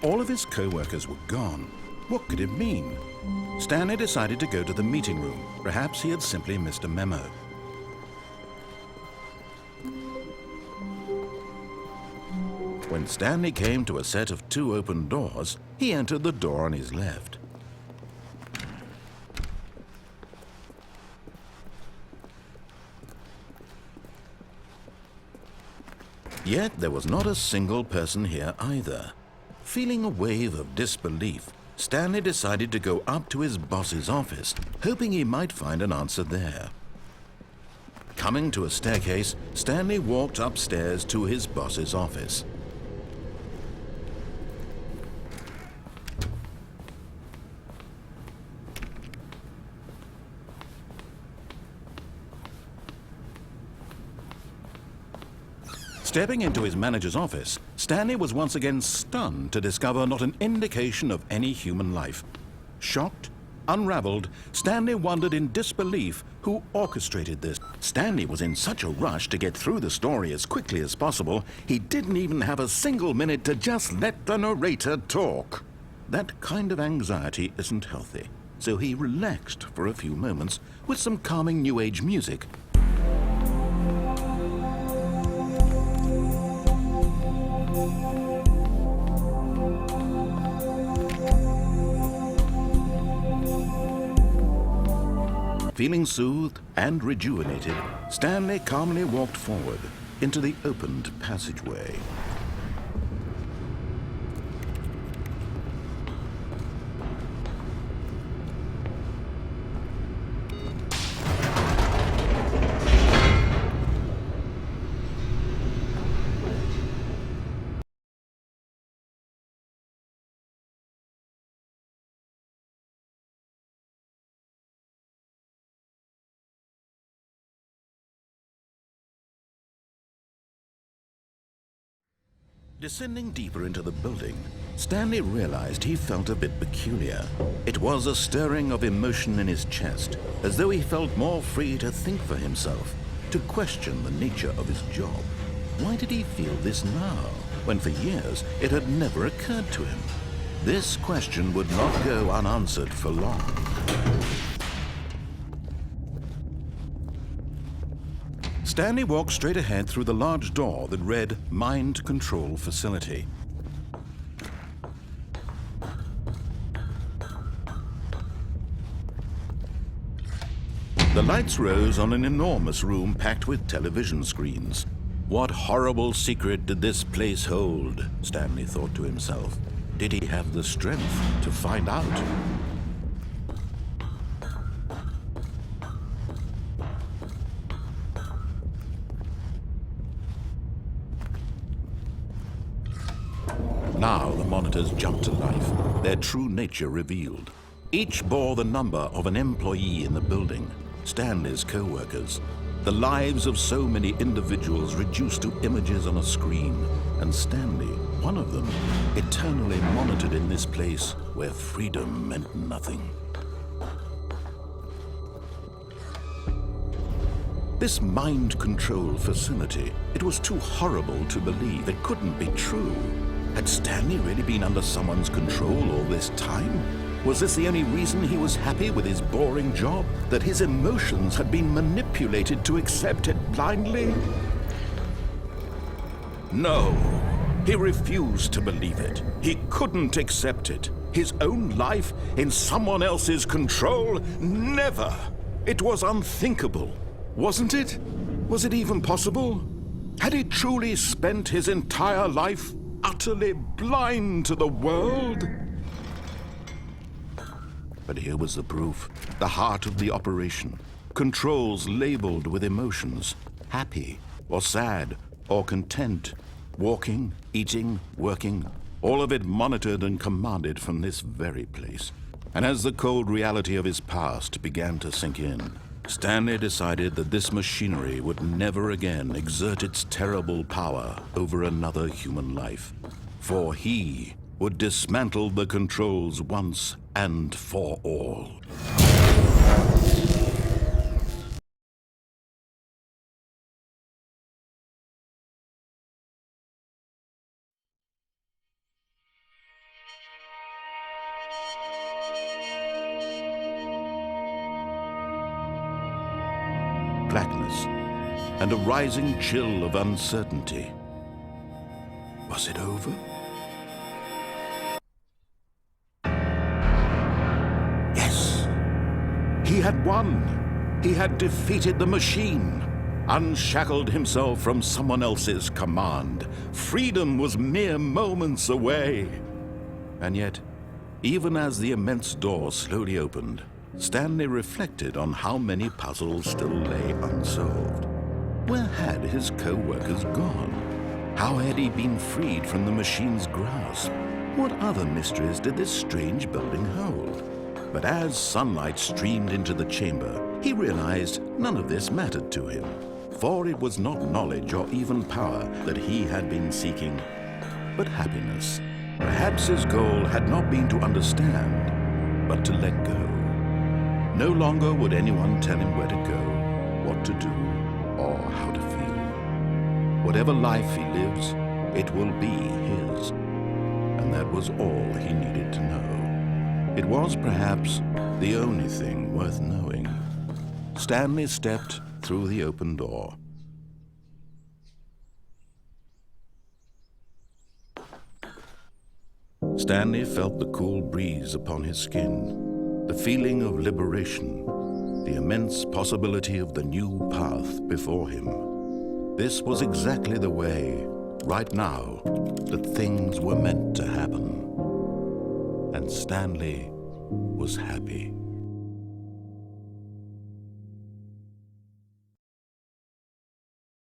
All of his co-workers were gone. What could it mean? Stanley decided to go to the meeting room. Perhaps he had simply missed a memo. When Stanley came to a set of 2 open doors, he entered the door on his left. Yet there was not a single person here either. Feeling a wave of disbelief, Stanley decided to go up to his boss's office, hoping he might find an answer there. Coming to a staircase, Stanley walked upstairs to his boss's office. Stepping into his manager's office, Stanley was once again stunned to discover not an indication of any human life. Shocked, unraveled, Stanley wondered in disbelief who orchestrated this. Stanley was in such a rush to get through the story as quickly as possible, he didn't even have a single minute to just let the narrator talk. That kind of anxiety isn't healthy, so he relaxed for a few moments with some calming New Age music. Feeling soothed and rejuvenated, Stanley calmly walked forward into the opened passageway. Descending deeper into the building, Stanley realized he felt a bit peculiar. It was a stirring of emotion in his chest, as though he felt more free to think for himself, to question the nature of his job. Why did he feel this now, when for years it had never occurred to him? This question would not go unanswered for long. Stanley walked straight ahead through the large door that read Mind Control Facility. The lights rose on an enormous room packed with television screens. What horrible secret did this place hold? Stanley thought to himself. Did he have the strength to find out? Now the monitors jumped to life, their true nature revealed. Each bore the number of an employee in the building, Stanley's co-workers. The lives of so many individuals reduced to images on a screen, and Stanley, one of them, eternally monitored in this place where freedom meant nothing. This mind control facility, it was too horrible to believe. It couldn't be true. Had Stanley really been under someone's control all this time? Was this the only reason he was happy with his boring job? That his emotions had been manipulated to accept it blindly? No, he refused to believe it. He couldn't accept it. His own life in someone else's control? Never! It was unthinkable, wasn't it? Was it even possible? Had he truly spent his entire life utterly blind to the world? But here was the proof, the heart of the operation. Controls labeled with emotions, happy or sad or content, walking, eating, working, all of it monitored and commanded from this very place. And as the cold reality of his past began to sink in, Stanley decided that this machinery would never again exert its terrible power over another human life, for he would dismantle the controls once and for all. blackness and a rising chill of uncertainty. Was it over? Yes! He had won! He had defeated the machine, unshackled himself from someone else's command. Freedom was mere moments away. And yet, even as the immense door slowly opened, Stanley reflected on how many puzzles still lay unsolved. Where had his co-workers gone? How had he been freed from the machine's grasp? What other mysteries did this strange building hold? But as sunlight streamed into the chamber, he realized none of this mattered to him, for it was not knowledge or even power that he had been seeking, but happiness. Perhaps his goal had not been to understand, but to let go. No longer would anyone tell him where to go, what to do, or how to feel. Whatever life he lives, it will be his. And that was all he needed to know. It was perhaps the only thing worth knowing. Stanley stepped through the open door. Stanley felt the cool breeze upon his skin, the feeling of liberation, the immense possibility of the new path before him. This was exactly the way, right now, that things were meant to happen. And Stanley was happy.